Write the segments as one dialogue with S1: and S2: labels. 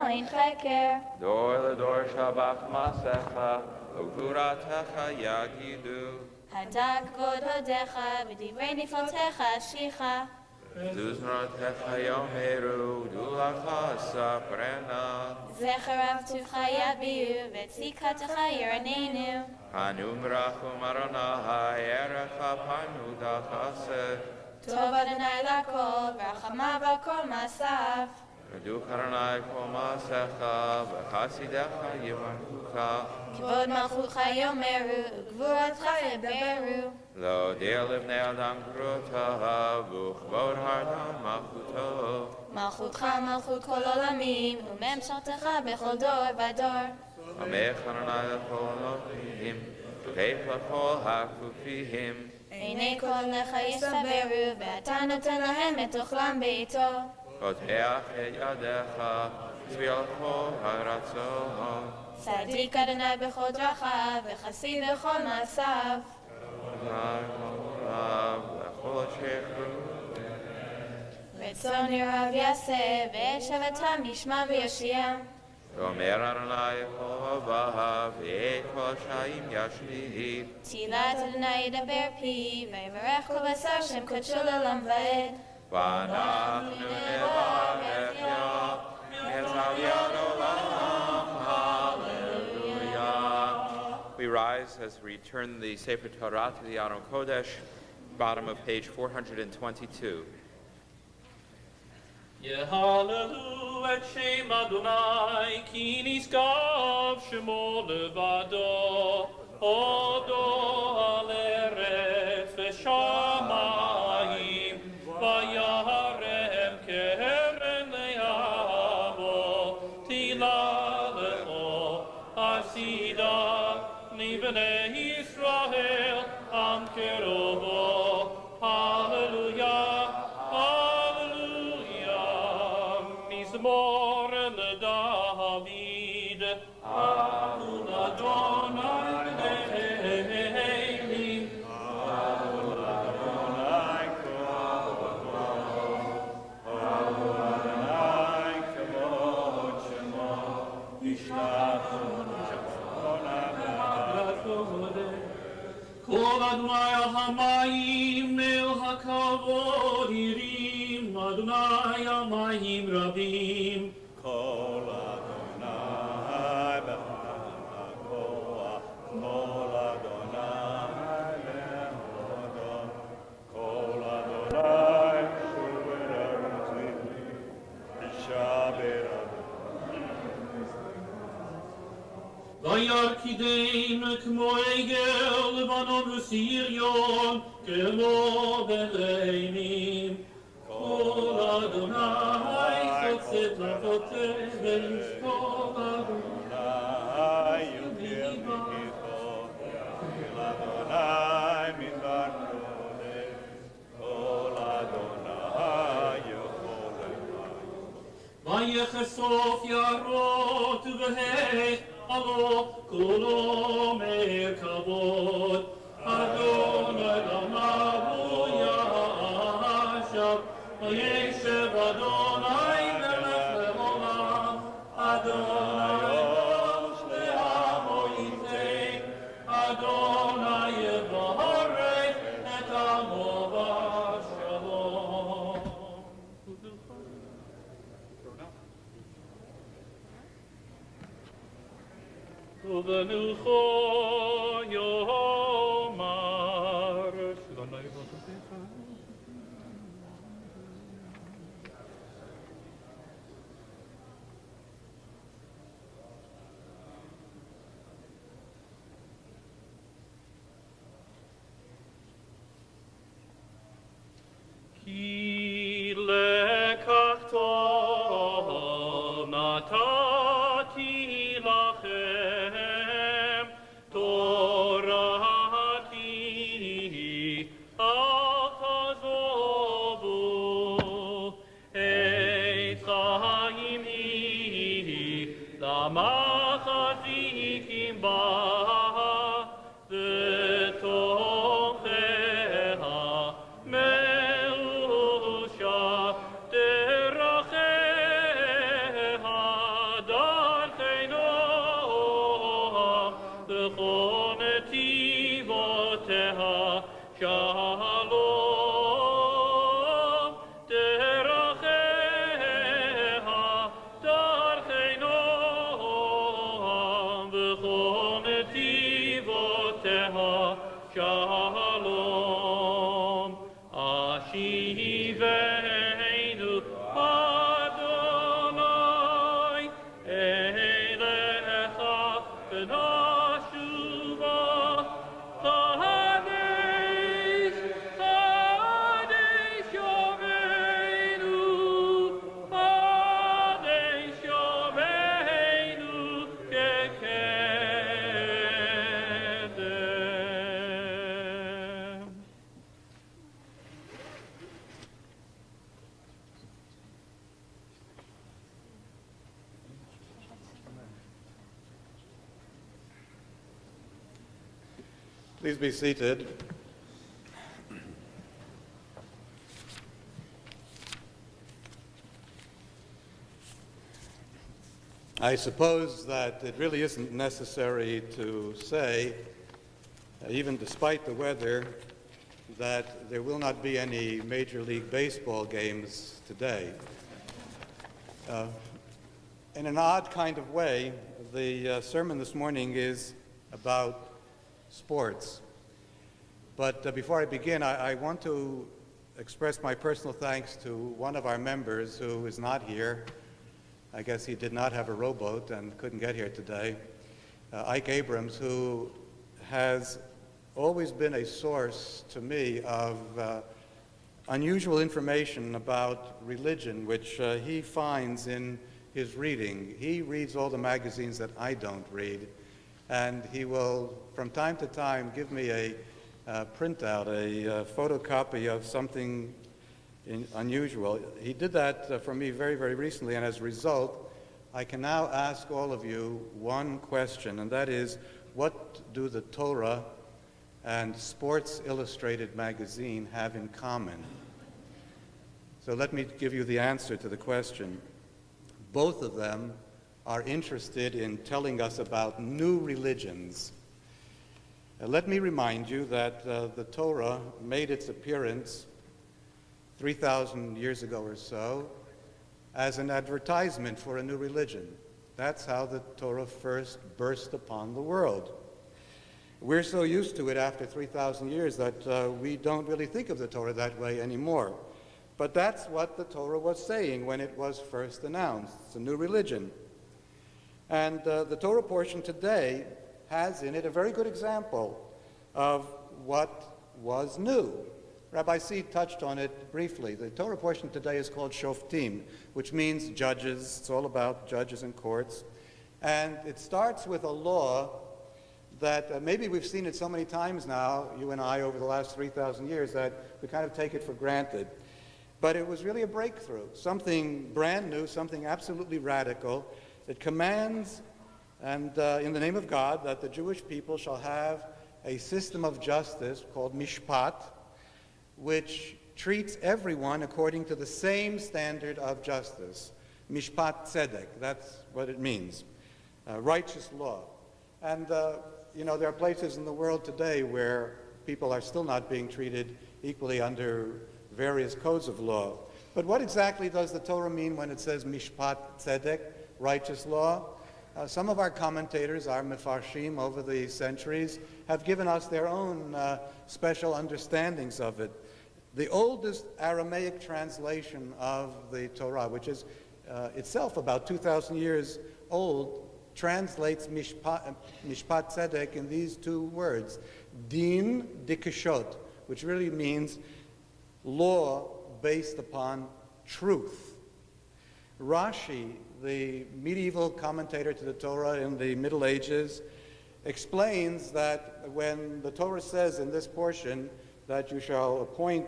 S1: אין חקר.
S2: דור לדור שבח מעשיך, וגבורתך יגידו.
S1: הדק כבוד הודיך, ודברי נפלאותיך אשיכה.
S2: זוזנותיך יאמרו, גדולתך ספרנה.
S1: זכר רב טובך יביאו, וצדקתך ירננו.
S2: פנו מרחום אדוני, ערך פנו דחסד.
S1: טוב אדוני לכל, ורחמיו על כל מעשיו.
S2: ודוך אדוני כל מעשיך, וחסידיך יברכוך.
S1: כבוד מלכותך יאמרו, וגבורתך ידברו.
S2: להודיע לבני אדם גבורתו, וכבוד האדם מלכותו.
S1: מלכותך מלכות כל עולמים, וממשלתך בכל דור ודור.
S2: עמך אדוני לכל אלוהים, כיף לכל הכפופים.
S1: עיני כל לך יסברו, ואתה נותן להם את אוכלם בעתו.
S2: פותח את ידיך, צביע לכל הרצון.
S1: צדיק אדוני בכל דרכיו, וחסיד בכל מעשיו.
S2: וכל שחרור.
S1: רצון ירב יעשה, ושבתם ישמע ויושיע.
S2: ואומר אדוני כל אוהביו, ואת כל שעים ישליט.
S1: תהילת אדוני ידבר פי, ויברך כל בשר שם קודשו לעולם ועד.
S2: ואנחנו נברך יה, מצב יד עולם, hallelujah. We rise as we return the Sefer Torah to the Aron Kodesh, bottom of page 422.
S3: יהללו את שם אדוני, כי נשגב שמו לבדו, הודו על ארץ ושמיים, וירם קרן ליבו, תהילה לכו עשידה, לבני ישראל עם קרובו, הללויה. מזמור לדוד, אהוב אדוני אלוהינו, אהוב אדוני כבוד שמו, ישלח כל אדוני על המים אל הכבוד ירים, אדוני על מים רבים.
S4: כל אדוני בכוח, כל אדוני להודו, כל אדוני שוב ארצי, ישבר
S3: וירקידם כמו עגל לבנון וסריון, כמו בליינים. כל אדוני חוצת לחוטא וישקול אדוני
S4: יוקר מגיחו, כל אדוני מדבר קודש, כל אדוני יכול לחיים.
S3: ויחשוף יערות ובהי עלו כולו מרכבות, אדוני למבו ישב, וישב אדוני מלך לעולם, אדוני יבוש לעמו ייתן, אדוני יברך את עמו בשלום. ובנוחו יאמר שלום יברכך. כי לקח טוב נתתי לכם, תורתי אל תעזבו, עת חיים היא למחזיקים בה, ותוכחה מאושה דרכיה
S5: Please be seated. I suppose that it really isn't necessary to say, even despite the weather, that there will not be any Major League Baseball games today. In an odd kind of way, the sermon this morning is about sports. But before I begin, I want to express my personal thanks to one of our members who is not here. I guess he did not have a rowboat and couldn't get here today. Ike Abrams, who has always been a source to me of unusual information about religion, which he finds in his reading. He reads all the magazines that I don't read, and he will, from time to time, give me a printout, a photocopy of something unusual. He did that for me very, very recently, and as a result, I can now ask all of you one question, and that is, what do the Torah and Sports Illustrated magazine have in common? So let me give you the answer to the question. Both of them are interested in telling us about new religions. Let me remind you that the Torah made its appearance 3,000 years ago or so as an advertisement for a new religion. That's how the Torah first burst upon the world. We're so used to it after 3,000 years that we don't really think of the Torah that way anymore. But that's what the Torah was saying when it was first announced. It's a new religion. And the Torah portion today has in it a very good example of what was new. Rabbi Seed touched on it briefly. The Torah portion today is called Shoftim, which means judges. It's all about judges and courts. And it starts with a law that maybe we've seen it so many times now, you and I, over the last 3,000 years, that we kind of take it for granted. But it was really a breakthrough, something brand new, something absolutely radical. It commands, and in the name of God, that the Jewish people shall have a system of justice called mishpat, which treats everyone according to the same standard of justice. Mishpat tzedek, that's what it means. Righteous law. And, there are places in the world today where people are still not being treated equally under various codes of law. But what exactly does the Torah mean when it says mishpat tzedek, righteous law? Some of our commentators, our mefarshim over the centuries, have given us their own special understandings of it. The oldest Aramaic translation of the Torah, which is itself about 2,000 years old, translates mishpat tzedek in these two words, din dikashot, which really means law based upon truth. Rashi, the medieval commentator to the Torah in the Middle Ages, explains that when the Torah says in this portion that you shall appoint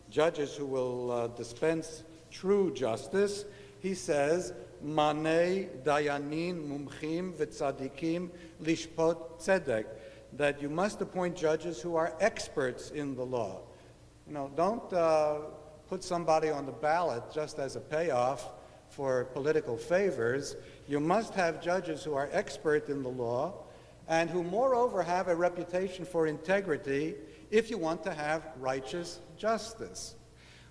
S5: judges who will dispense true justice, he says, Manei dayanin mumchim v'tzadikim lishpot tzedek, that you must appoint judges who are experts in the law. Don't put somebody on the ballot just as a payoff for political favors. You must have judges who are expert in the law and who moreover have a reputation for integrity if you want to have righteous justice.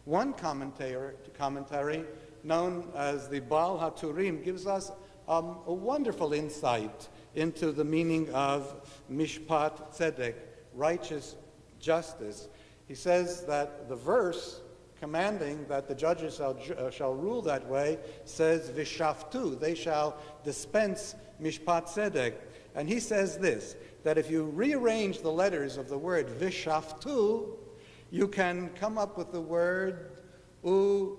S5: One commentary known as the Baal HaTurim gives us a wonderful insight into the meaning of Mishpat Tzedek, righteous justice. He says that the verse commanding that the judges shall rule that way says Vishaftu, they shall dispense Mishpat Tzedek. And he says this, that if you rearrange the letters of the word Vishaftu, you can come up with the word Ufashtu,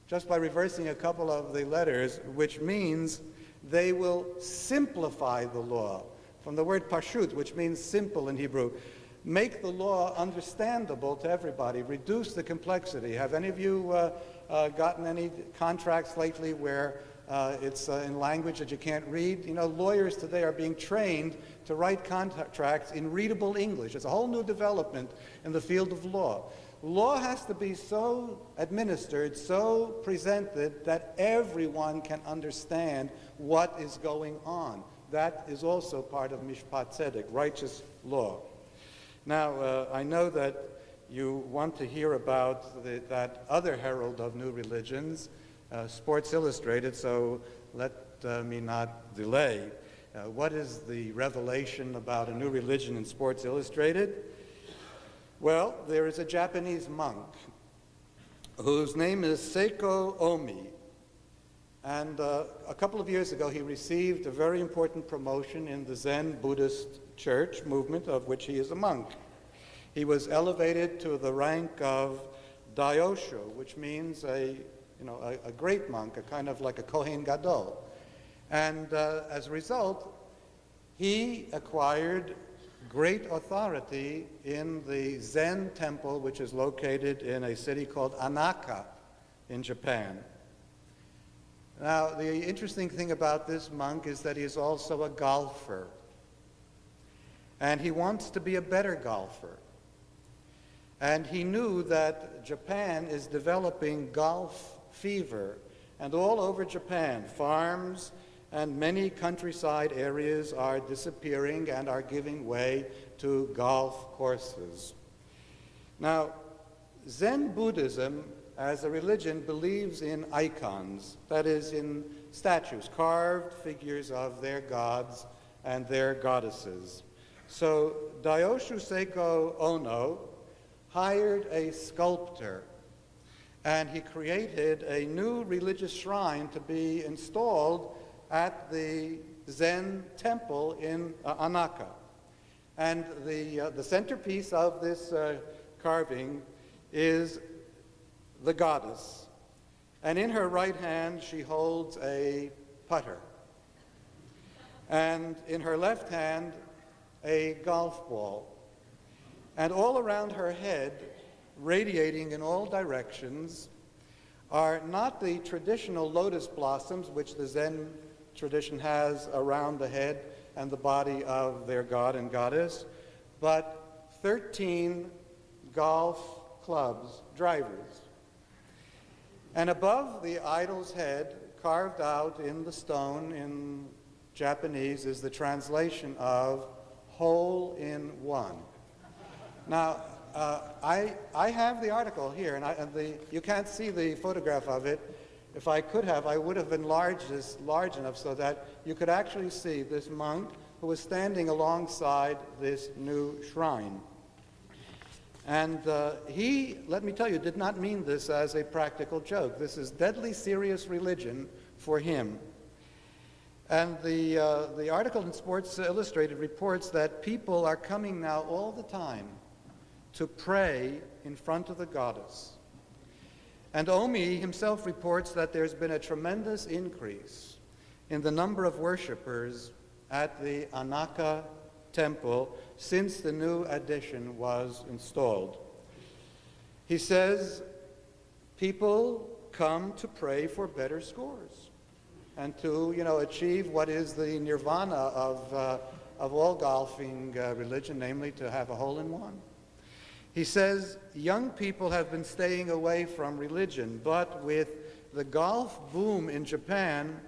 S5: just by reversing a couple of the letters, which means they will simplify the law. From the word Pashut, which means simple in Hebrew. Make the law understandable to everybody. Reduce the complexity. Have any of you gotten any contracts lately where It's in language that you can't read. You know, lawyers today are being trained to write contracts in readable English. It's a whole new development in the field of law. Law has to be so administered, so presented, that everyone can understand what is going on. That is also part of Mishpat Tzedek, righteous law. Now, I know that you want to hear about that other herald of new religions, Sports Illustrated, so let me not delay. What is the revelation about a new religion in Sports Illustrated? Well, there is a Japanese monk whose name is Seiko Omi. And a couple of years ago, he received a very important promotion in the Zen Buddhist church movement, of which he is a monk. He was elevated to the rank of Daosho, which means a great monk, a kind of like a Kohen Gadol. And as a result, he acquired great authority in the Zen temple, which is located in a city called Anaka in Japan. Now, the interesting thing about this monk is that he is also a golfer. And he wants to be a better golfer. And he knew that Japan is developing golf fever. And all over Japan, farms and many countryside areas are disappearing and are giving way to golf courses. Now, Zen Buddhism as a religion believes in icons, that is, in statues, carved figures of their gods and their goddesses. So Daosho Seiko Ono hired a sculptor, and he created a new religious shrine to be installed at the Zen temple in Anaka. And the centerpiece of this carving is the goddess. And in her right hand, she holds a putter. And in her left hand, a golf ball. And all around her head, radiating in all directions, are not the traditional lotus blossoms which the Zen tradition has around the head and the body of their god and goddess, but 13 golf clubs, drivers. And above the idol's head, carved out in the stone in Japanese, is the translation of hole in one. Now, I have the article here, and you can't see the photograph of it. If I could have, I would have enlarged this large enough so that you could actually see this monk who was standing alongside this new shrine. And he, let me tell you, did not mean this as a practical joke. This is deadly serious religion for him. And the article in Sports Illustrated reports that people are coming now all the time to pray in front of the goddess. And Omi himself reports that there's been a tremendous increase in the number of worshipers at the Anaka temple since the new addition was installed. He says people come to pray for better scores and to, achieve what is the nirvana of all golfing religion, namely to have a hole in one. He says young people have been staying away from religion, but with the golf boom in Japan,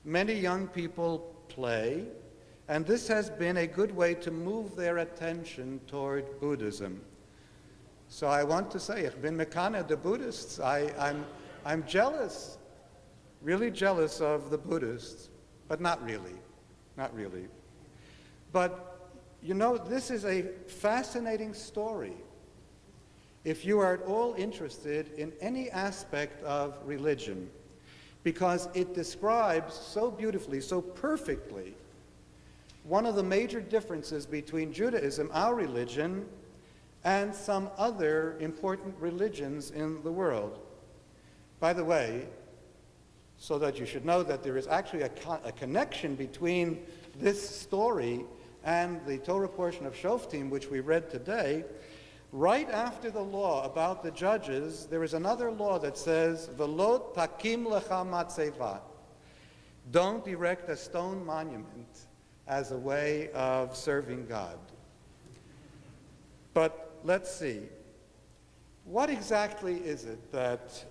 S5: many young people play, and this has been a good way to move their attention toward Buddhism. So I want to say, ich bin mekane the Buddhists. I'm jealous, really jealous of the Buddhists, but not really. But, this is a fascinating story. If you are at all interested in any aspect of religion, because it describes so beautifully, so perfectly, one of the major differences between Judaism, our religion, and some other important religions in the world. By the way, so that you should know that there is actually a connection between this story and the Torah portion of Shoftim, which we read today. Right after the law about the judges, there is another law that says, "V'lo takim lecha matzeva," Don't erect a stone monument as a way of serving God. But let's see. What exactly is it that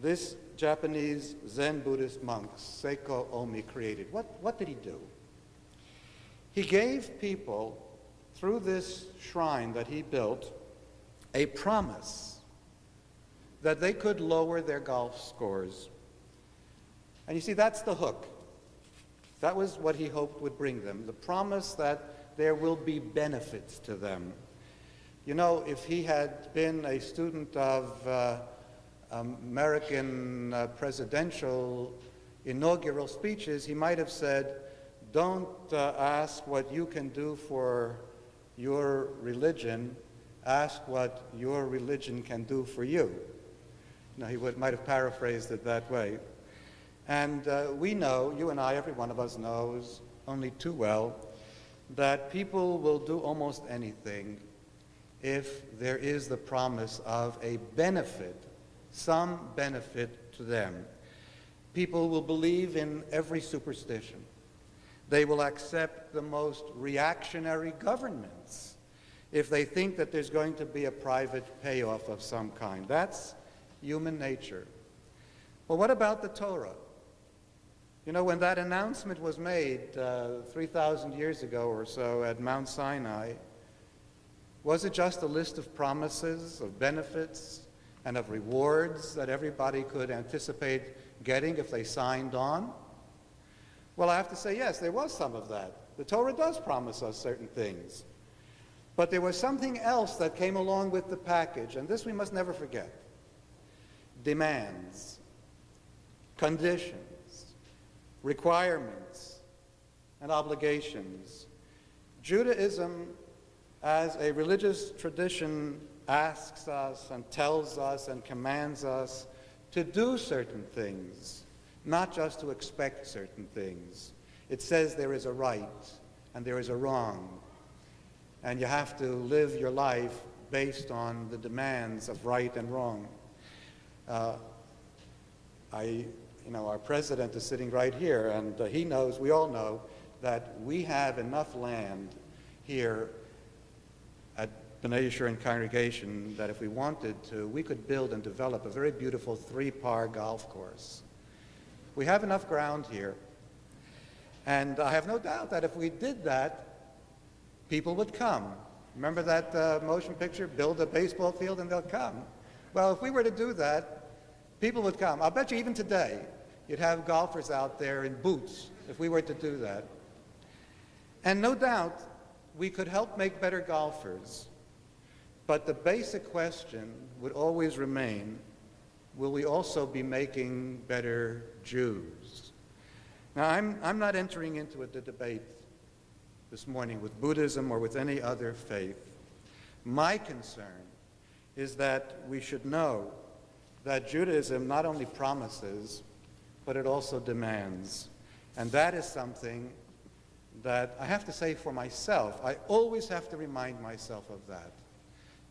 S5: this Japanese Zen Buddhist monk, Seiko Omi, created? What did he do? He gave people, through this shrine that he built, a promise that they could lower their golf scores. And you see, that's the hook. That was what he hoped would bring them, the promise that there will be benefits to them. You know, if he had been a student of American presidential inaugural speeches, he might have said, don't ask what you can do for your religion, ask what your religion can do for you. You know, he might have paraphrased it that way. And we know, you and I, every one of us knows only too well, that people will do almost anything if there is the promise of a benefit, some benefit to them. People will believe in every superstition. They will accept the most reactionary governments if they think that there's going to be a private payoff of some kind. That's human nature. Well, what about the Torah? You know, when that announcement was made 3,000 years ago or so at Mount Sinai, was it just a list of promises, of benefits, and of rewards that everybody could anticipate getting if they signed on? Well, I have to say, yes, there was some of that. The Torah does promise us certain things. But there was something else that came along with the package, and this we must never forget. Demands, conditions, requirements, and obligations. Judaism, as a religious tradition, asks us and tells us and commands us to do certain things, not just to expect certain things. It says there is a right and there is a wrong, and you have to live your life based on the demands of right and wrong. Our president is sitting right here, and he knows, we all know, that we have enough land here at B'nai Yeshurun congregation that if we wanted to, we could build and develop a very beautiful 3-par golf course. We have enough ground here. And I have no doubt that if we did that, people would come. Remember that motion picture, build a baseball field and they'll come? Well, if we were to do that, people would come. I'll bet you even today, you'd have golfers out there in boots if we were to do that. And no doubt, we could help make better golfers. But the basic question would always remain, will we also be making better Jews? Now, I'm not entering into a debate this morning with Buddhism or with any other faith. My concern is that we should know that Judaism not only promises, but it also demands. And that is something that I have to say for myself, I always have to remind myself of that.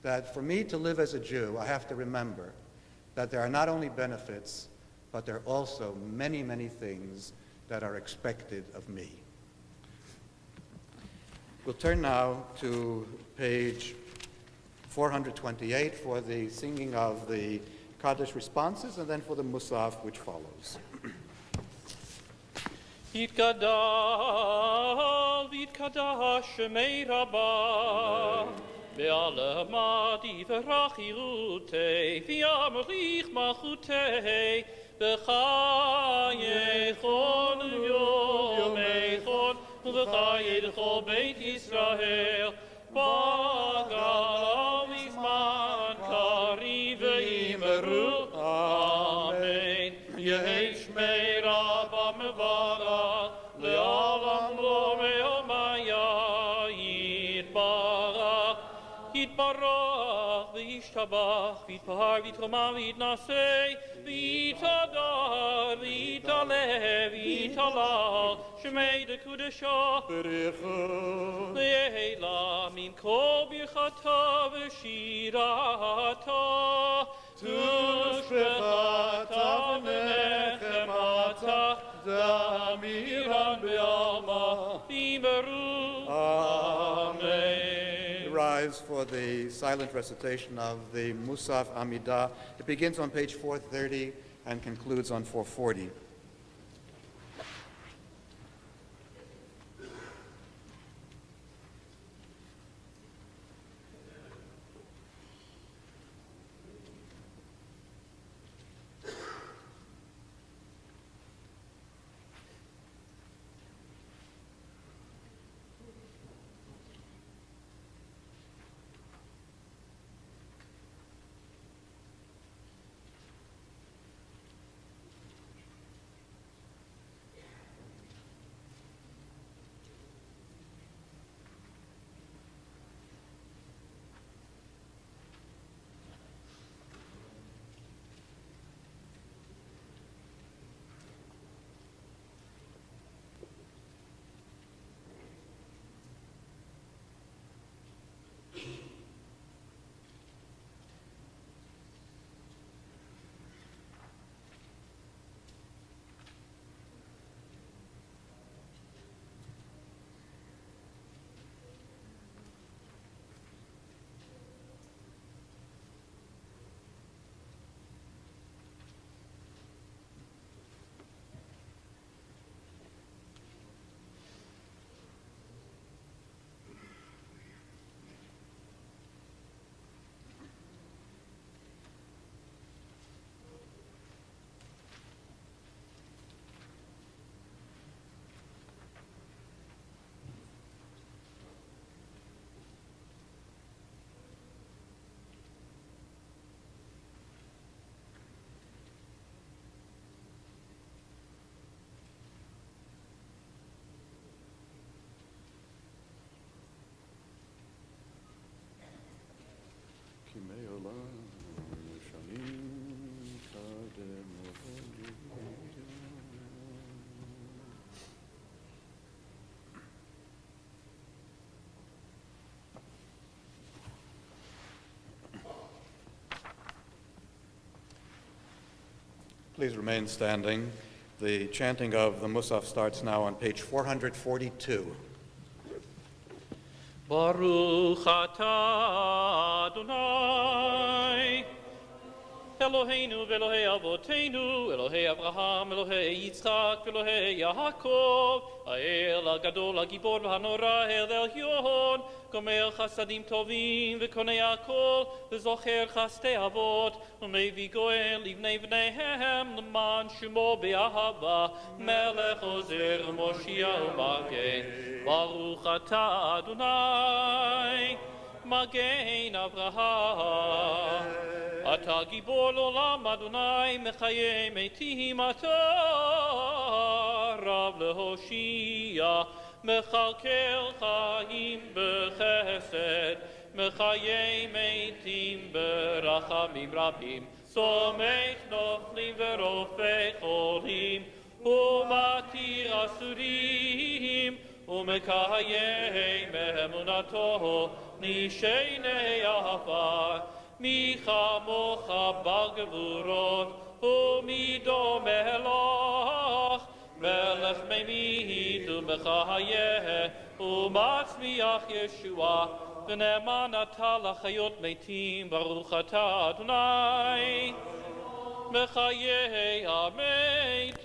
S5: That for me to live as a Jew, I have to remember that there are not only benefits, but there are also many, many things that are expected of me. We'll turn now to page 428 for the singing of the Kaddish responses, and then for the Musaf, which follows.
S3: Yitgadal v'yitkadash shemei Rabbah ve'alamad yivrach yirutei v'yamrich malchutei v'chayechon v'yomeichon v'chayechon beit Yisrael b'galam v'zman kariv v'yimeru Amen. Yehi shmei Rabbah mevarach le'olam lo me'omaya yitbarach v'yishtabach v'yitpahar v'yitchoma v'yitnasei v'yitadar v'yitaleh v'yitalach shmei dekudesha le'ela min kol birchata v'shirata tushbechata v'nechemata Zamiran Be'alma, Bimeru. Amen.
S5: Rise for the silent recitation of the Musaf Amidah. It begins on page 430 and concludes on 440. Please remain standing. The chanting of the Musaf starts now on page 442.
S3: Baruch atah Adonai, Eloheinu v'Elohei Avoteinu, Elohei Avraham, Elohei Yitzchak, Elohei Yaakov, Ha'el HaGadol HaGibor v'Hanora, El Elyon, Gomer Chasadim Tovim v'Konei Hakol, v'Zocher Chastei Avot, U'Mevi Goel Livnei V'neihem, L'man Shemo Be'ahava, Melech Ozer Moshiach U'Magen, Baruch atah Adonai, Magen Avraham, Ata Gibor Olam Adonai, Mechayei Metim Ata, Rav Lehoshia, Mechalkel Chaim B'Chesed, Mechayei Metim B'Rachamim Rabim, Somech Noflim V'Rofei Cholim, Umatir Asurim, Umekayei Me'emunato, Nishenei Afar, Micha Mocha Bagvurot, Umido Melach, Melech Meimid Umechayeh, Umatzmiach Yeshua, V'ne'eman atah l'chayot metim, Baruch atah Adonai, Mechayei HaMetim.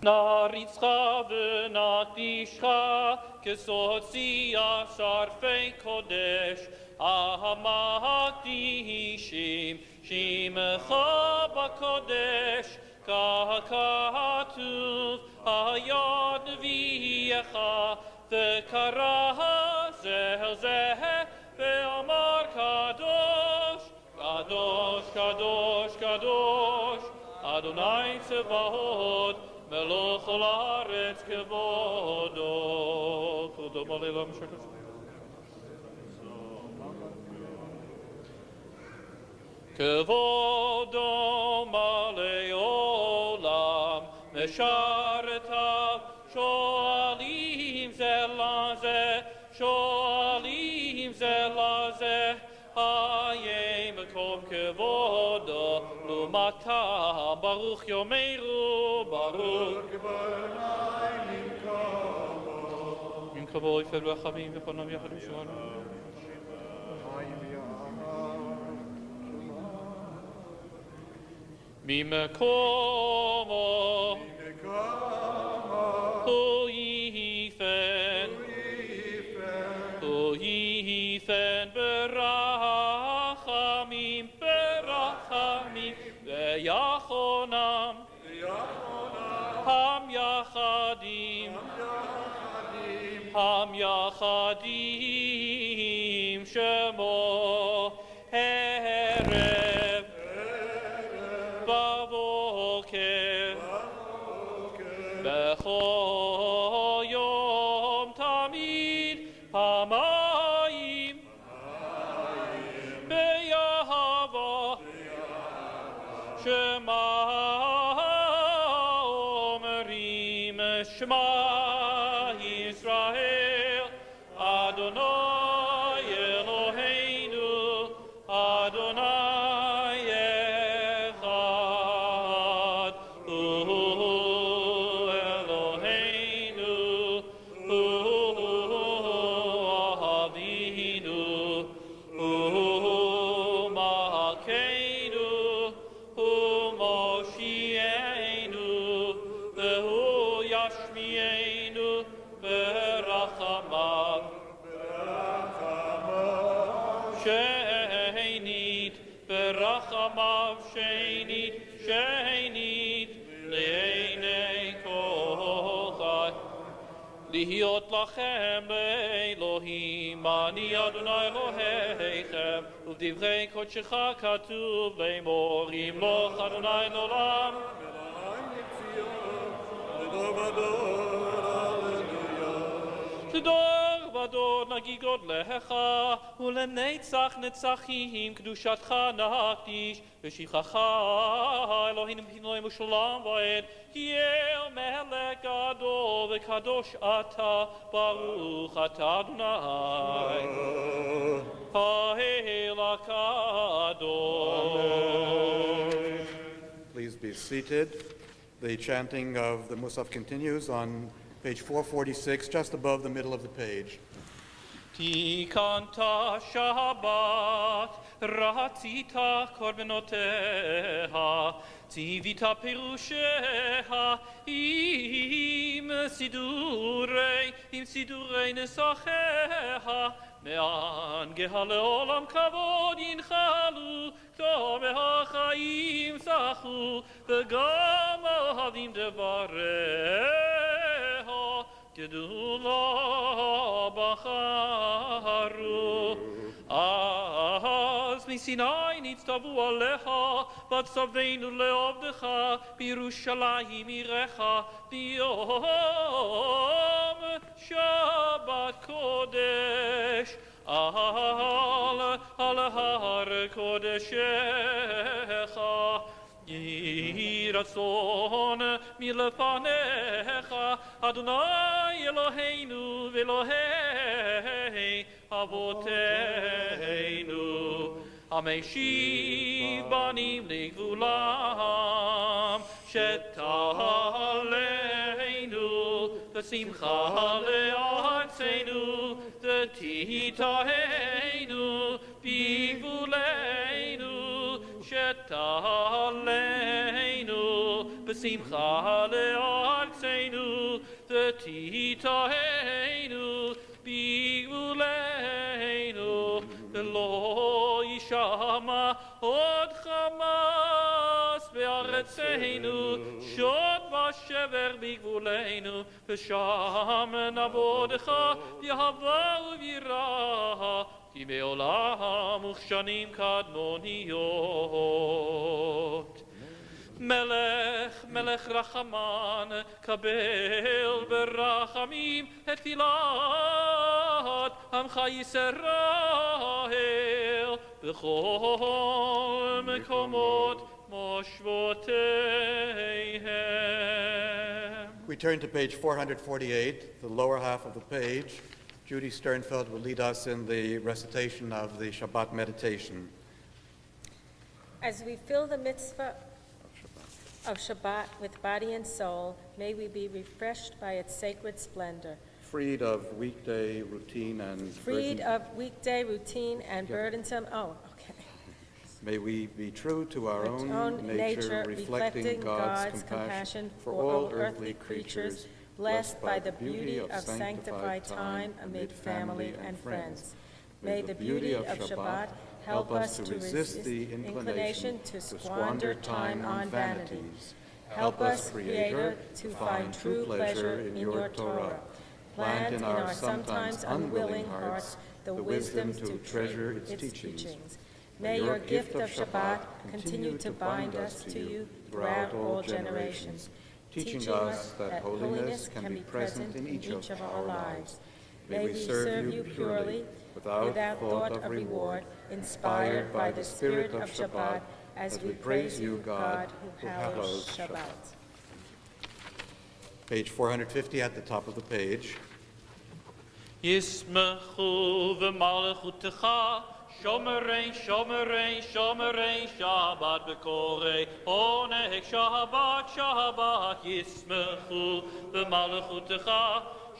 S3: Naritzcha v'nakdishcha, kesotzi asarfei kodesh, ahamakdishim, shimecha b'kodesh, ka'katuv, hayad v'yecha, v'kara zeh zeh, ve'amar kadosh, kadosh, kadosh, kadosh, Adonai Tzevaot, Melech ol haaretz kevodo. Kvodo malei lam shekas. Kevodo malei olam, mesharetav, shoalim ze la ze, עם זה לזה, היי מקום כבודו, לעומתם ברוך יאמרו, ברוך עם כבוד יפל ורחמים ופונם יחד ושמענו. ממקומו הוא ייפן ברחמים ויחונם המייחדים שמו ערב בבוקר בכל יום תמיד פעמיים באהבה שמע אומרים שמע ישראל אדוני אלוהינו אדוני אחד הוא אלוהינו הוא אבינו הוא מלכנו הוא מושיענו והוא ישמיענו ברחמיו שנית ברחמיו שנית לעיני כל חי להיות לכם לאלוהים אני אדוני אלוהיכם ובדברי קודשך כתוב לאמור ימלוך אדוני לעולם לדור ודור נגיגות לך ולנצח נצחים קדושתך נקדיש ושבחך אלוהינו פינוי ושלום ועד כי אל מלך גדול וקדוש אתה ברוך אתה אדוני האל הקדוש.
S5: Please be seated. The chanting of the Musaf continues on page 446, just above the middle of the page.
S3: תיקנת שבת, רצית קורבנותיה, ציווית פירושיה, עם סידורי נסחיה, מהנגה לעולם כבוד ינחלו, כמו החיים זכו, וגם אוהבים דבריה. גדולה בחרו אז מסיני נצטוו עליך וצווינו לעבדך בירושלים עירך ביום שבת קודש על הר קודשך יהי רצון מלפניך אדוני אלוהינו ואלוהי אבותינו המשיב בנים לגבולם שתעלנו ושמחה לארצנו ותיטענו בגבולנו שתעלנו בשמחה לארצנו ותיטענו בגבולנו ולא ישמע עוד חמס בארצנו שוד ושבר בגבולנו ושם נעבודך באהבה וביראה כי בעולם וכשנים קדמוניות. מלך רחמן, קבל ברחמים את תפילת עמך ישראל בכל מקומות מושבותיהם.
S5: We turn to page 448, the lower half of the page, Judy Sternfeld will lead us in the recitation of the Shabbat meditation.
S6: As we fill the mitzvah of Shabbat with body and soul, may we be refreshed by its sacred splendor.
S5: Freed of weekday routine and
S6: burdensome. Oh, okay.
S5: May we be true to our own nature, reflecting God's compassion for all earthly creatures, blessed by the beauty of sanctified time amid family and friends. May the beauty of Shabbat help us to resist the inclination to squander time on vanities. Help us, Creator, to find true pleasure in your Torah. Plant in our sometimes unwilling hearts the wisdom to treasure its teachings. May your gift of Shabbat continue to bind us to you throughout all generations, teaching us that holiness can be present in each of our lives. May we serve you purely, without thought of reward, inspired by the spirit of Shabbat, as we praise you, God, who hallows Shabbat. Page 450 at the top of the page.
S3: Yismechu v'malchutecha, shomerei, shomerei, shomerei, Shabbat b'korei, oneg Shabbat, Shabbat. Yismechu v'malchutecha,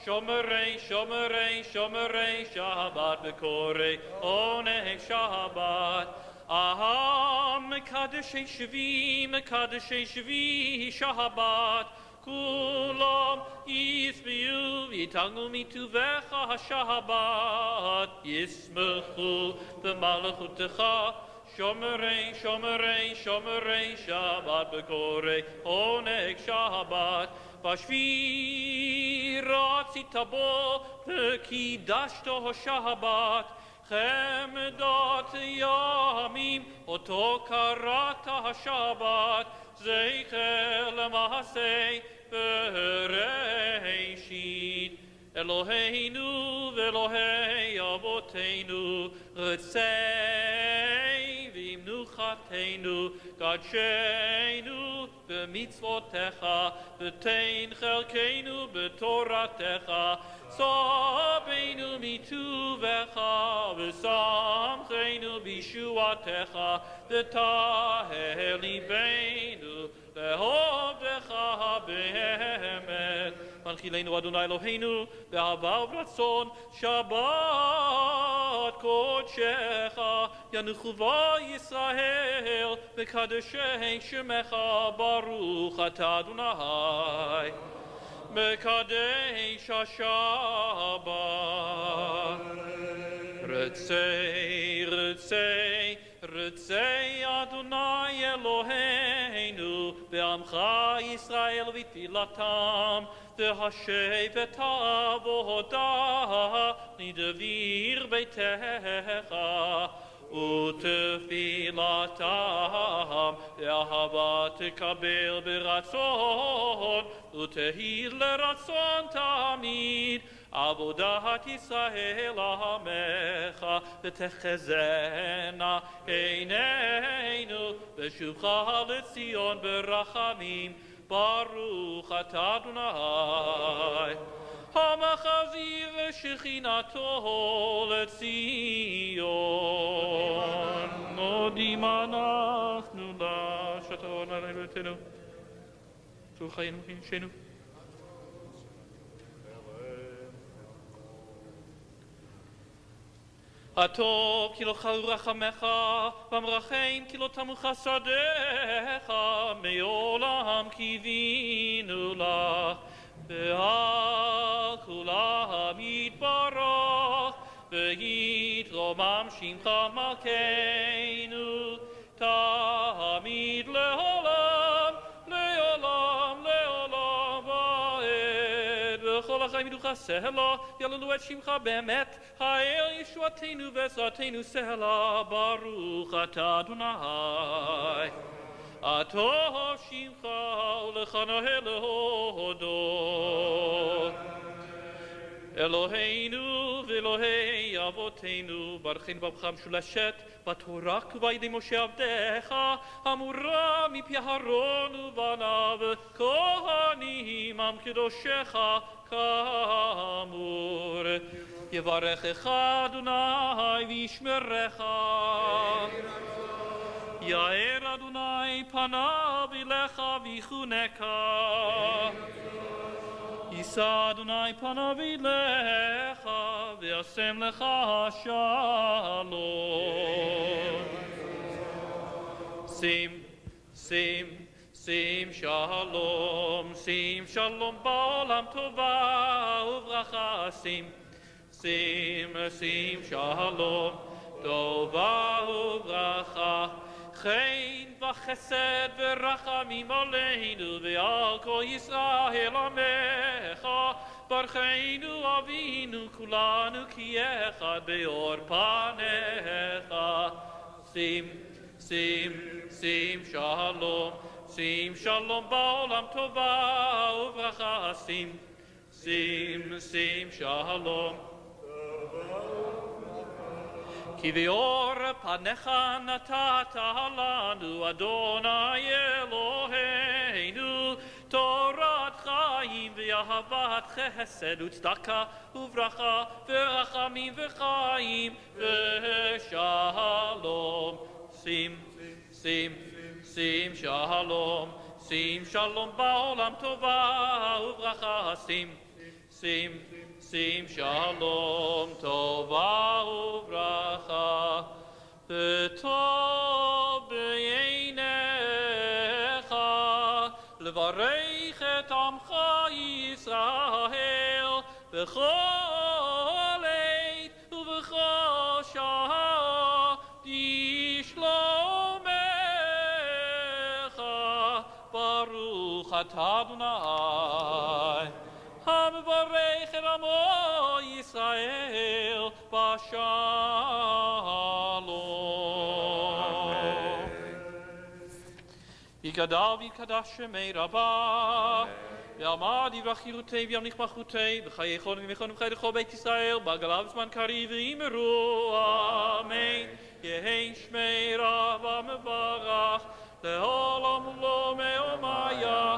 S3: shomerei, shomerei, shomerei, Shabbat b'korei, oneg Shabbat. Aham mekadeshei shvi, Shabbat. Kulam yisbiu v'yitangu mituvecha Shabbat. Yismechu b'malchutecha, shomerei, shomerei, shomerei, Shabbat b'korei, oneg Shabbat. V'shvi ratzita bo v'kidashto Shabbat. Chemedot yamim oto karata Shabbat. Zeicher l'maasei bereishit. Eloheinu v'Elohei avoteinu, retzei v'imnuchatenu, gadshenu b'mitzvotecha, v'tein chelkeinu b'toratecha, sabeinu mituvecha, v'samcheinu b'shuatecha, v'tahel libeinu lehovdecha be'emet. Manchilenu Adonai Eloheinu be'ahava u'ratzon, Shabbat kodshecha, yanuchu v'Yisrael mekadeshei shemecha, baruch atah Adonai mekadesh haShabbat. Retzei, retzei, retzei Adonai Eloheinu be'amcha Yisrael v'tfilatam, v'hashev et avodah nidavir beitecha, ותפילתם באהבה תקבל ברצון, ותהי לרצון תמיד עבודת ישראל עמך, ותחזינה עינינו בשובך לציון ברחמים, ברוך אתה אדוני המחזיר שכינתו לציון. מודים אנחנו לשתון על אלוהינו, טוב חיינו ונשנו. הטוב כי לא חלו רחמך, והמרחם כי לא תמו חסדיך, מעולם קיווינו לך. והכולם יתברך, ויתרומם שמך מלכנו, תמיד לעולם, לעולם, לעולם ועד. בכל החיים ידעוך סלע, יעללו את שמך באמת, האל ישועתנו ועזרתנו סלע, ברוך אתה אדוני. הטוב שמך ולך נאה להודות. אלוהינו ואלוהי אבותינו, ברכנו בבך משולשת, בתורה ובידי משה עבדך, אמורה מפי אהרון ובניו, כהנים עם קדושך כאמור. יברכך אדוני וישמרך. יאר אדוני פניו אליך ויחונקה. יישא אדוני פניו אליך וישם לך שלום. שים שלום בעולם טובה וברכה. שים שלום טובה וברכה. חן וחסד ורחמים עלינו ועל כל ישראל עמך. ברכנו אבינו כולנו כי אחד באור פניך. שים שלום בעולם טובה וברכה. שים שלום כי באור פניך נתת לנו אדוני אלוהינו תורת חיים ואהבת חסד וצדקה וברכה ורחמים וחיים ושלום. שים שלום בעולם טובה וברכה. שים שלום טובה וברכה. וטוב בעיניך לברך את עמך ישראל בכל עת ובכל שעה לשלומך. ברוך אתה אדוני המברך את עמו ישראל בשלום. יגדל ויתקדש שמי רבה ועמד יברח חירותי וימליך מלכותי בחיי חול ומחון ובחיי לכל בית ישראל בעגלה בזמן קריב ואמרו אמן. יהי שמי רבה מברך לעולם ולעולמי עולמיה.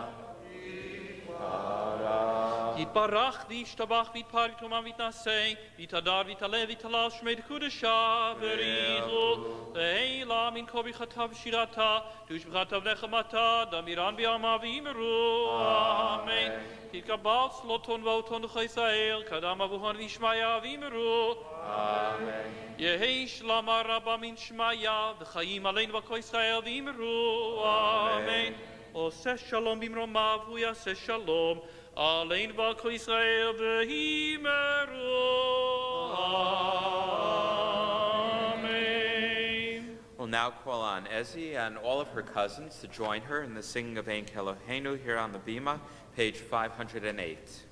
S3: יתברך וישתבח ויתפאר ויתרומם ויתנשא ויתהדר ויתעלה ויתהלל שמי דקודשה בריחו לעילה מן כה ברכתה ושירתה תושבחתה ונחמתה דמירן בימה ואמרו אמן. תתקבל צלותון ואותון לכל ישראל קדם אבוהן וישמעיה ואמרו אמן. יהי שלמה רבה מן שמעיה וחיים עלינו וכל ישראל ואמרו אמן. עושה שלום במרומיו הוא יעשה שלום עלינו ועל כל ישראל ואמרו amen.
S2: We'll now call on Ezzy and all of her cousins to join her in the singing of Ein Keloheinu here on the Bima, page 508.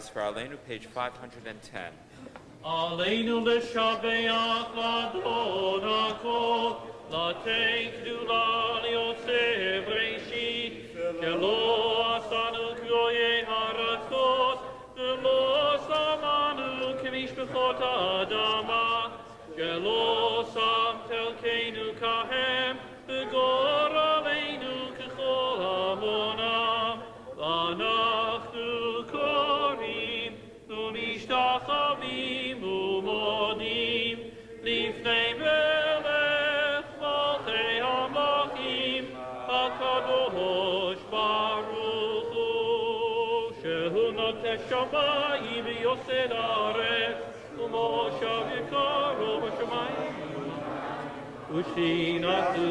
S2: Rise for Aleinu, page 510.
S3: Aleinu l'shabeach l'adon hakol, l'tei gdula lioseh b'reishit Gelo asanu k'goyei haratzot, Gelo samanu k'mishpachot ha'adama, Gelo sam telkeinu kahem, V'gor aleinu k'chol hamonam, V'anachnu korim, U'mishtachavim u'modim, Lifnei melech malchei hamachim, HaKadosh Baruch Hu, Shehu noteh shamayim v'yosed haaretz, U'moshav yikaro b'shamayim. Ushkinatu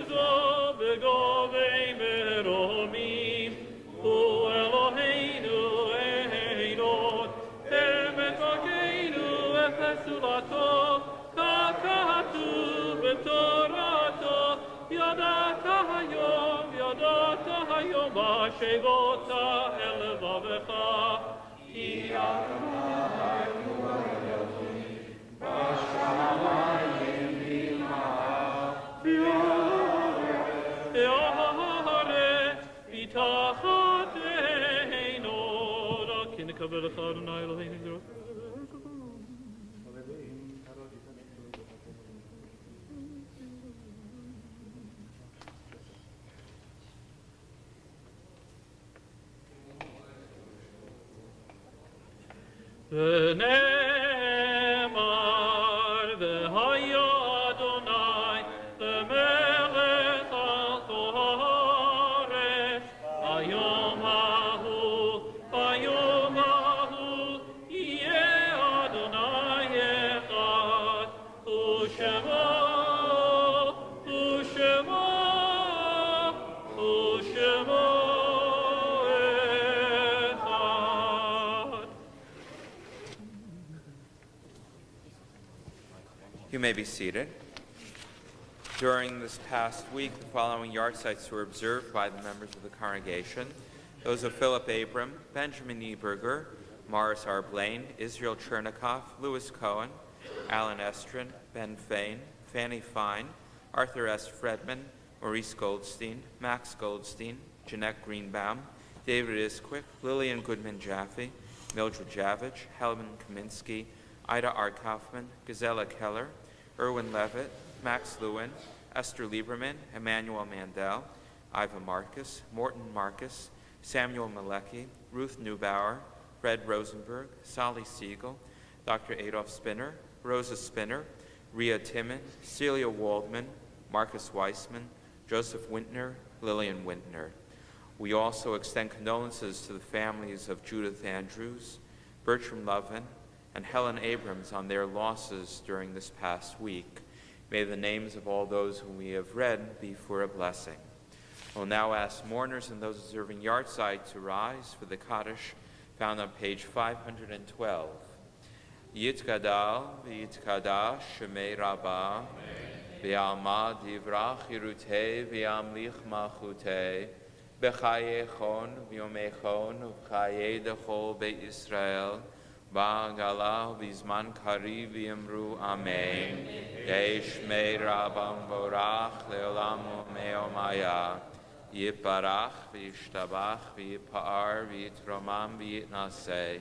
S3: zo begovei meromim, Hu Eloheinu einot, emet vakeinu efesulato, kakatu betorato, yadata hayom b'shevota elevavecha, Ki Adonai hu Elohim, b'shamayim v'imah, v'haaretz v'tachat einot, Ki nekavel lecha Adonai Eloheinu. V'ne'emar v'haya Adonai l'melech al kol haaretz, hayom hahu yeh Adonai echad, u'shemo
S2: You may be seated. During this past week, the following yard sites were observed by the members of the congregation. Those of Philip Abram, Benjamin E. Berger, Morris R. Blaine, Israel Chernikoff, Louis Cohen, Alan Estrin, Ben Fain, Fanny Fine, Arthur S. Fredman, Maurice Goldstein, Max Goldstein, Jeanette Greenbaum, David Isquick, Lillian Goodman Jaffe, Mildred Javich, Helen Kaminsky, Ida R. Kaufman, Gazella Keller, Erwin Levitt, Max Lewin, Esther Lieberman, Emmanuel Mandel, Iva Marcus, Morton Marcus, Samuel Malecki, Ruth Neubauer, Fred Rosenberg, Sally Siegel, Dr. Adolf Spinner, Rosa Spinner, Rhea Timon, Celia Waldman, Marcus Weissman, Joseph Wintner, Lillian Wintner. We also extend condolences to the families of Judith Andrews, Bertram Lovin, and Helen Abrams on their losses during this past week. May the names of all those whom we have read be for a blessing. We'll now ask mourners and those observing yahrzeit to rise for the Kaddish found on page 512. Yitgadal v'yitkadash shemei Rabbah v'yalma divrach yirutei v'yamlich malchutei b'chayechon v'yomechon v'chayei dechol be'Yisrael Ba'agala v'zman kari v'yamru Amen. Yeshmei Rabbam vorach le'olam u'me'omaya. Yiparach v'yishtabach v'yipa'ar v'yitromam v'yitnaseh.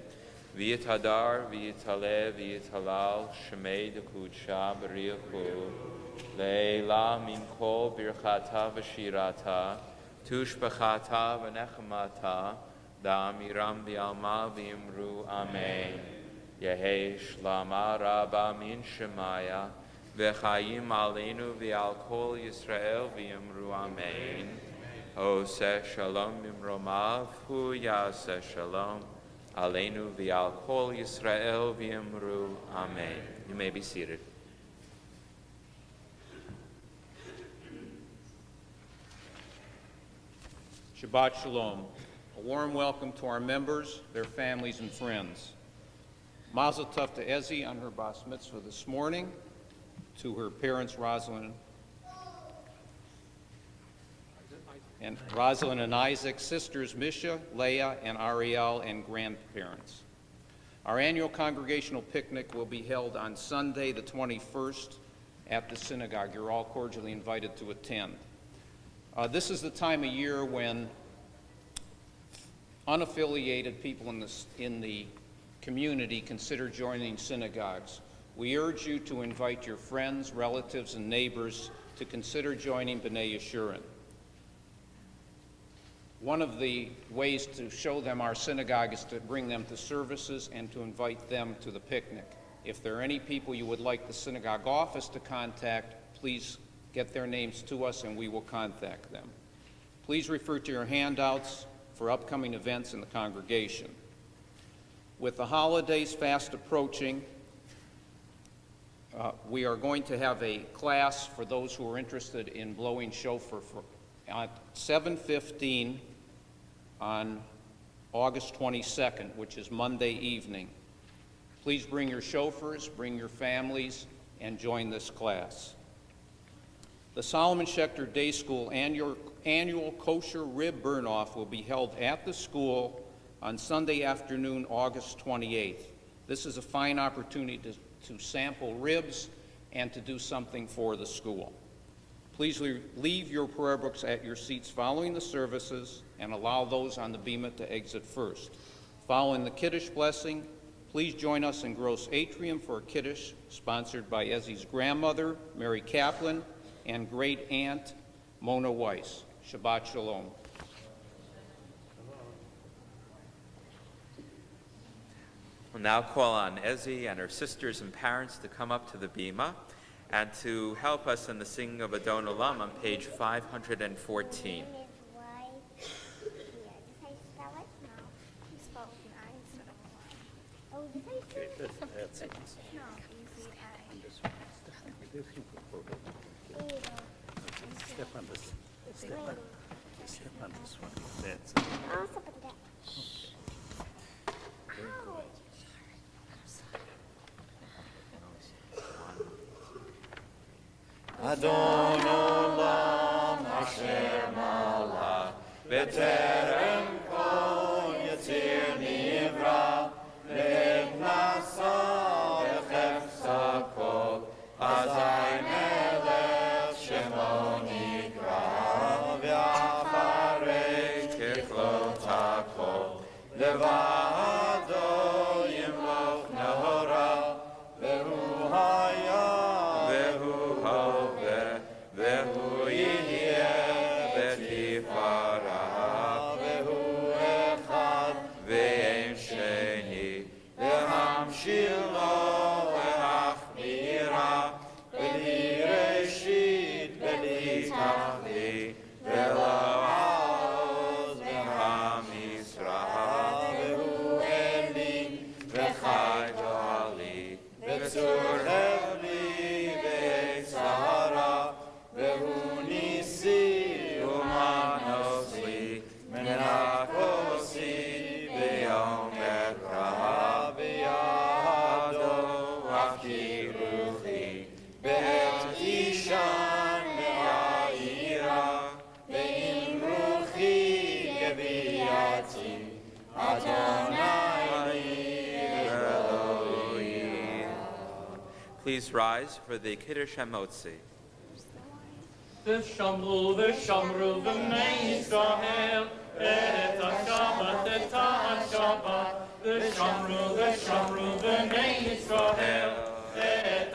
S2: V'yitadar v'yitale v'yitalal shemei d'kudsha b'riyachu. Le'ela min kol birchata v'shirata. Tushbachata v'nechamata. Da'amiram v'yalma v'yimru Amen. Yehi shlama rabba min shemaya. V'chayim aleinu v'al kol Yisrael v'yimru Amen. Oseh shalom b'mromav hu yaseh shalom. Aleinu v'al kol Yisrael v'yimru Amen. You may be seated.
S7: Shabbat Shalom. A warm welcome to our members, their families, and friends. Mazel tov to Ezzy on her bas mitzvah this morning, to her parents, Rosalind and Isaac, sisters Misha, Leah, and Ariel, and grandparents. Our annual congregational picnic will be held on Sunday, the 21st, at the synagogue. You're all cordially invited to attend. This is the time of year when unaffiliated people in the community consider joining synagogues. We urge you to invite your friends, relatives, and neighbors to consider joining B'nai Yeshurun. One of the ways to show them our synagogue is to bring them to services and to invite them to the picnic. If there are any people you would like the synagogue office to contact, please get their names to us and we will contact them. Please refer to your handouts for upcoming events in the congregation. With the holidays fast approaching, we are going to have a class for those who are interested in blowing shofar at 7:15 on August 22nd, which is Monday evening. Please bring your shofars, bring your families, and join this class. The Solomon Schechter Day School annual kosher rib burn-off will be held at the school on Sunday afternoon, August 28th. This is a fine opportunity to sample ribs and to do something for the school. Please leave your prayer books at your seats following the services and allow those on the bima to exit first. Following the Kiddush blessing, please join us in Gross Atrium for a Kiddush sponsored by Ezzy's grandmother, Mary Kaplan, and great-aunt, Mona Weiss. Shabbat Shalom.
S2: We'll now call on Ezzy and her sisters and parents to come up to the bima and to help us in the singing of Adon Olam on page 514.
S4: That's it. Step on this. Step on this one. That's it.
S8: Adon Olam Asher Malach B'terem Kol Yetzir Nivra Lev Nasa V'chefza Kol Azai Melech Shemo Nikra V'acharei Kichlot HaKol Levado Yimloch Nehora V'hu Hayah Vehu Yihye B'tifara Vehu Echad Ve'em Sheni Ve'hamshil Lo Ve'achmira Ve'li Reshit Ve'li Tachli Ve'lo Aoz Ve'ham Yisrael Ve'hu Eli Ve'chai Dali Ve'tzur Hevli Ve'etzahara Ve'hu nisi u'manosli menakosi ve'yom ekra ve'yado afkiruchi ve'et ishan ve'ayira ve'im ruchi geviati Adonai Elohim.
S2: Please rise for the Kiddush HaMotzi.
S3: V'shamru v'nei Yisrael et ha-Shabbat. V'shamru v'nei Yisrael et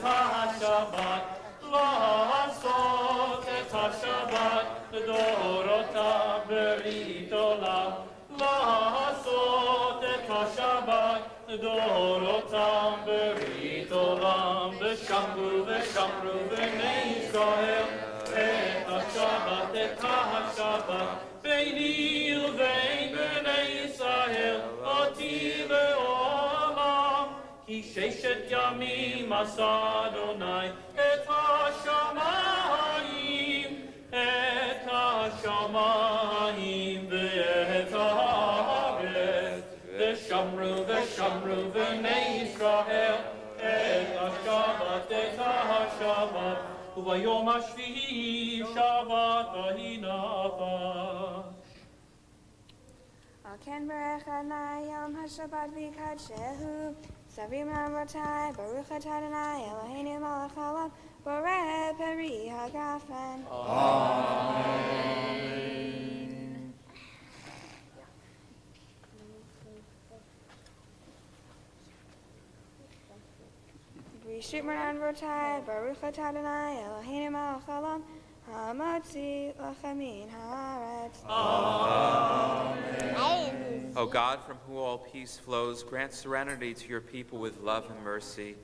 S3: ha-Shabbat. La'asot et ha-Shabbat dorota berit olam. La'asot et ha-Shabbat dorota berit olam. V'shamru v'nei Yisrael et ha-Shabbat. Beini u'vein b'nei Yisrael oti ve'olam. Ki sheshet yamim asa Adonai et ha-shamayim ve'et ha'aretz. V'shamru v'nei Yisrael et ha-Shabbat. U'vayom hashvi'i Shabbat v'hinachash.
S9: Al ken barech Adonai yom ha-Shabbat v'kadshehu. Savim ha'amratai, Baruch atah Adonai, Eloheinu melech haolam, Boreh Peri Hagafen. B'shimon Anvotai, Baruch Atah Adonai, Eloheinu melech haolam, Hamotzi lachem min haaretz.
S2: O God, from whom all peace flows, grant serenity to your people with love and mercy,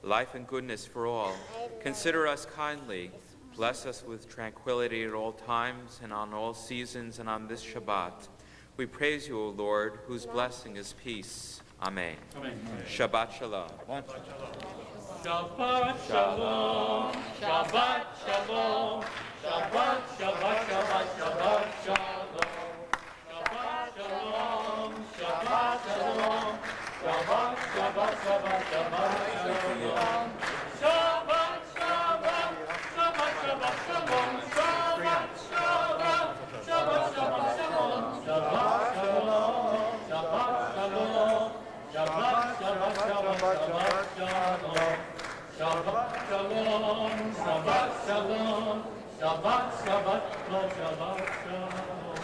S2: life and goodness for all. Consider us kindly. Bless us with tranquility at all times and on all seasons and on this Shabbat. We praise you, O Lord, whose blessing is peace. Amen. Shabbat Shalom.
S3: Shabbat Shalom, Shabbat Shalom, Shabbat, Shabbat, Shabbat, Shabbat Shalom. Shabbat Shalom, Shabbat Shalom, Shabbat, Shabbat, Shabbat, Shabbat Shalom. Shabbat, Shabbat, Shabbat, Shabbat Shalom, Shabbat, Shabbat, Shabbat, Shabbat Shalom, Shabbat Shalom, Shabbat Shalom, Shabbat, Shabbat, Shabbat, Shabbat Shalom. Shabbat Shalom, Shabbat Shalom, Shabbat, Shabbat, Shabbat Shalom.